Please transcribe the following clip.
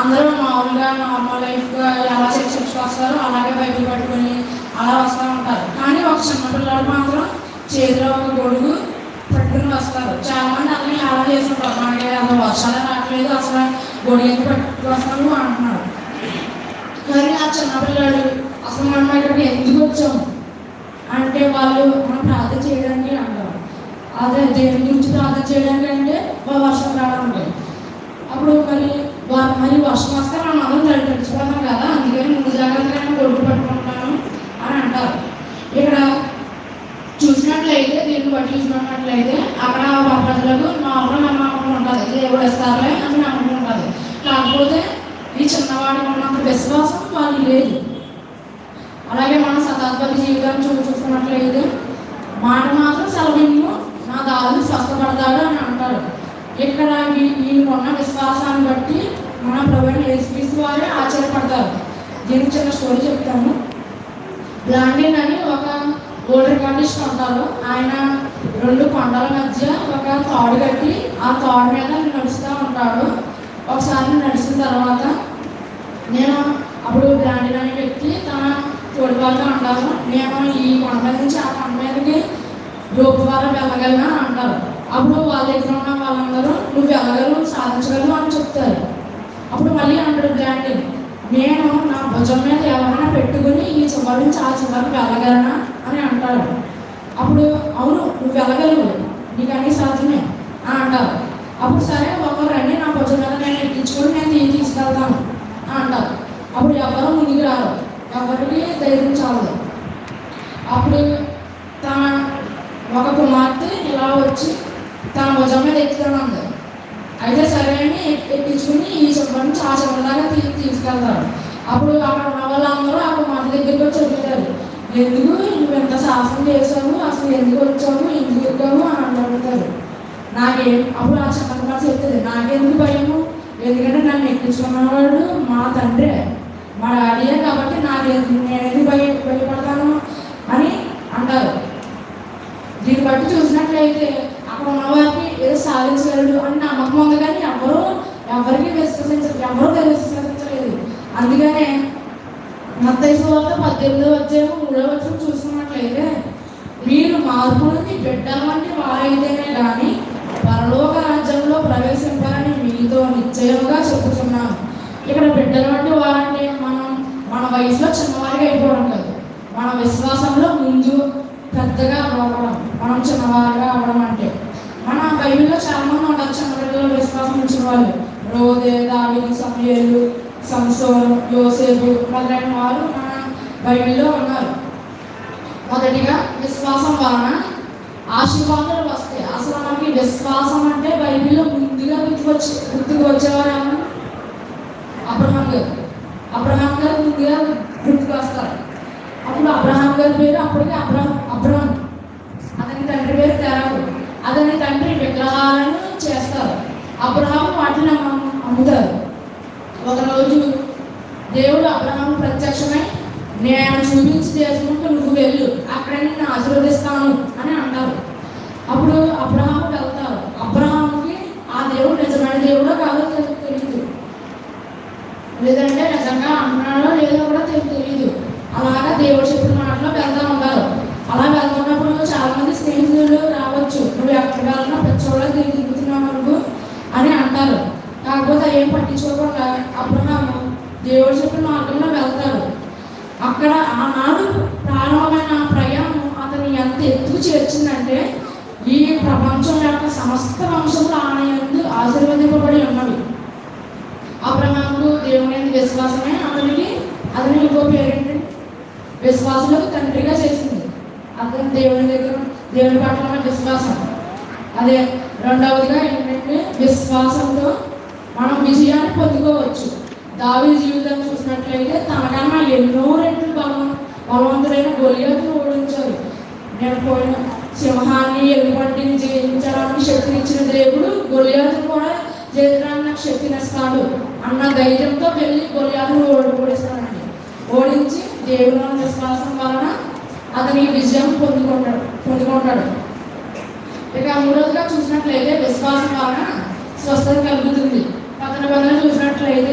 అందరూ మామూలుగా నార్మల్ లైఫ్గా ఎలా చర్చకి వస్తారో అలాగే బైబిల్ పట్టుకొని అలా వస్తూ ఉంటారు. కానీ ఒక చిన్నపిల్లలు మాత్రం చేతిలో ఒక గొడుగు పట్టుకుని వస్తారు. చాలామంది అతన్ని అలా చేస్తుంటారు. మనకి అసలు వర్షాలు రావట్లేదు, అసలు గొడుగు ఎందుకు పట్టుకు వస్తాము అంటున్నారు. కానీ ఆ చిన్నపిల్లలు అసలు మనం ఇక్కడికి ఎందుకు వచ్చాము అంటే వాళ్ళు మనం ప్రార్థన చేయడానికి అంటారు. అదే దేవుని గురించి ప్రార్థన చేయడానికి అంటే వర్షం రావడానికి. అప్పుడు మరి వర్షం వస్తే మనం అందరం తడిచిపోతాం కదా, అందుకని ముందు జాగ్రత్తగా గొడుగు పట్టుకుంటాను అని అంటారు. ఇక్కడ చూసినట్లయితే దీన్ని బట్టి చూసినట్లయితే అక్కడ ప్రజలకు నార్మల్ నమ్మకం ఉంటుంది, దేవుడు ఇస్తారులే అని నమ్మకం ఉంటుంది. కాకపోతే ఈ చిన్నవాడికి ఉన్నంత విశ్వాసం వాళ్ళు లేదు. అలాగే మన శతాధిపతి జీవితాన్ని చూసుకున్నట్లయితే మాట మాత్రం సెలవిమ్ము, నా దారిని స్వస్థపడతాడు అని అంటాడు. ఇక్కడ ఈయనకున్న విశ్వాసాన్ని బట్టి మన ప్రభువైన యేసుక్రీస్తు వారే ఆశ్చర్యపడతారు. దీనికి చిన్న స్టోరీ చెప్తాను. బ్లాండిన్ అని ఒక ఓల్డ్ రికార్డిస్ట్ ఉంటారు. ఆయన 2 కొండల మధ్య ఒక తాడు కట్టి ఆ తాడు మీద నడుస్తూ ఉంటాడు. ఒకసారి నడిచిన తర్వాత అప్పుడు బ్లాండిన్ అనే వ్యక్తి తన తోడివాళ్ళతో అంటారు, నేను ఈ కొండ మీద నుంచి ఆ కొండ మీదకి రోడ్డు ద్వారా వెళ్ళగలను అంటారు. అప్పుడు వాళ్ళ దగ్గర ఉన్న వాళ్ళందరూ నువ్వు వెళ్ళగలవు, సాధించగలవు అని చెప్తారు. అప్పుడు మళ్ళీ అంటాడు బ్లాండిన్, నేను నా భుజం మీద ఎవరైనా పెట్టుకుని ఈ చివరి నుంచి ఆ చివరికి వెళ్ళగలనా అని అంటాడు. అప్పుడు అవును నువ్వు వెళ్ళగలవు, నీకు అన్ని సాధ్యమే అని అంటారు. అప్పుడు సరే ఒకరు రండి, నా భుజం మీద నేను ఎక్కించుకొని నేను తీసుకెళ్తాను అంటారు. అప్పుడు ఎవరు ముందుకు రారు, ఎవరికి ధైర్యం చాలదు. అప్పుడు తన ఒక కుమార్తె ఇలా వచ్చి తన భుజం మీద ఎక్కుతాను. అయితే సరే అని ఎక్కించుకుని ఈ చివరి నుంచి ఆ చివరిలాగా తీసుకెళ్తారు. అప్పుడు అక్కడ ఉన్న వాళ్ళందరూ ఆ కుమార్తె దగ్గరికి వచ్చి చెప్తారు, ఎందుకు నువ్వు ఎంత సాహసం చేసావు, అసలు ఎందుకు వచ్చావు, ఎందుకు ఎక్కావు అని అడుగుతారు. అప్పుడు ఆ చిన్న కుమార్తె చెప్తుంది, నాకెందుకు భయము, ఎందుకంటే నన్ను ఎక్కించుకున్నవాడు మా తండ్రి, మా డాడీయే, కాబట్టి నేనెందుకు భయపడతాను అని అంటారు. దీన్ని బట్టి చూసినట్లయితే అక్కడ ఉన్నవారికి ఏదో సాధించగలడు అని నమ్మకం ఉంది, కానీ ఎవరికి విశ్వసించలేదు. అందుకనే మత్తయి సువార్త 18వ అధ్యాయం 3వ వచనం చూసుకున్నట్లయితే మీరు మార్పు నుండి బిడ్డల వంటి వారైతేనే కానీ పరలోక రాజ్యంలో ప్రవేశింపాలని మీతో నిశ్చయంగా చెబుతున్నాను. ఇక్కడ బిడ్డల వంటి వారంటే మన వయసులో చిన్నవారిగా అయిపోవడం కాదు, మన విశ్వాసంలో ముందు పెద్దగా అవ్వడం, మనం చిన్నవారిగా అవ్వడం. అంటే మన బైబిల్లో చాలామంది ఉంటారు చిన్నపిల్లలు విశ్వాసం ఉంచిన వాళ్ళు. రోదే, దావీదు, సమూయేలు, సంసోను, యోసేపు మొదలైన వారు మన బైబిల్లో ఉన్నారు. మొదటిగా విశ్వాసం వలన ఆశీర్వాదాలు వస్తాయి. అసలు మనకి విశ్వాసం అంటే బైబిల్లో ముందుగా గుర్తుకు వచ్చేవారు ఏమన్నా అబ్రహాం గారు ముందుగా గుర్తుకు వస్తారు. అప్పుడు అబ్రహాం గారి పేరు అప్పటికి అబ్రహాం, అతని తండ్రి పేరు తెరావు. అతని తండ్రి విగ్రహాలను చేస్తారు, అబ్రహాం వాటిని అమ్ముతారు. ఒకరోజు దేవుడు అబ్రహాం ప్రత్యక్షమై నేను చూపించి చేసుకుంటూ నువ్వు వెళ్ళు, అక్కడ నేను ఆశీర్వదిస్తాను అని అంటారు. అప్పుడు అబ్రహాం వెళ్తారు. అబ్రహాంకి ఆ దేవుడు నిజమైన దేవుడో కాదో తెలియదు, లేదంటే నిజంగా అంటున్నాడో లేదో కూడా తెలియదు. అలాగా దేవుడు చెప్పిన మాటలో వెళ్తూ ఉంటారు. అలా వెళ్తున్నప్పుడు చాలామంది స్నేహితులు రావచ్చు, నువ్వు ఎక్కడికి వెళ్ళినా పెచ్చోళ్ళ తిరుగుతున్నావు నువ్వు అని అంటారు. కాకపోతే ఏం పట్టించుకోకుండా అబ్రహాము దేవుడు చెప్పిన మార్గంలో వెళ్తాడు. అక్కడ ఆనాడు ప్రారంభమైన ప్రయాణం అతని ఎంత ఎత్తుకు చేర్చిందంటే ఈ ప్రపంచం యొక్క సమస్త వంశంలో ఆయన ఆశీర్వదింపబడి ఉన్నవి. అబ్రహాముకు దేవుని విశ్వాసమే అతని ఇంకో పేరేంటి విశ్వాసులకు తండ్రిగా చేసింది. అతను దేవుని పట్ల ఉన్న విశ్వాసం. అదే రెండవదిగా ఏంటంటే విశ్వాసంతో మనం విజయాన్ని పొందుకోవచ్చు. దావీదు జీవితాన్ని చూసినట్లయితే తనకన్నా ఎన్నో రెట్లు బలవంతుడైన గొలియాతును ఓడించారు. నేను పోయిన సింహాన్ని ఎలుగుబంటిని జయించడానికి శక్తినిచ్చిన దేవుడు గొలియాతును కూడా జయించడానికి నాకు శక్తినిస్తాడు అన్న ధైర్యంతో వెళ్ళి గొలియాతును ఓడిస్తానండి. ఓడించి దేవుని విశ్వాసం వలన అతని విజయం పొందుకుంటాడు. ఇక మూడవదిగా చూసినట్లయితే విశ్వాసం వలన స్వస్థత కలుగుతుంది. 19 చూసినట్లయితే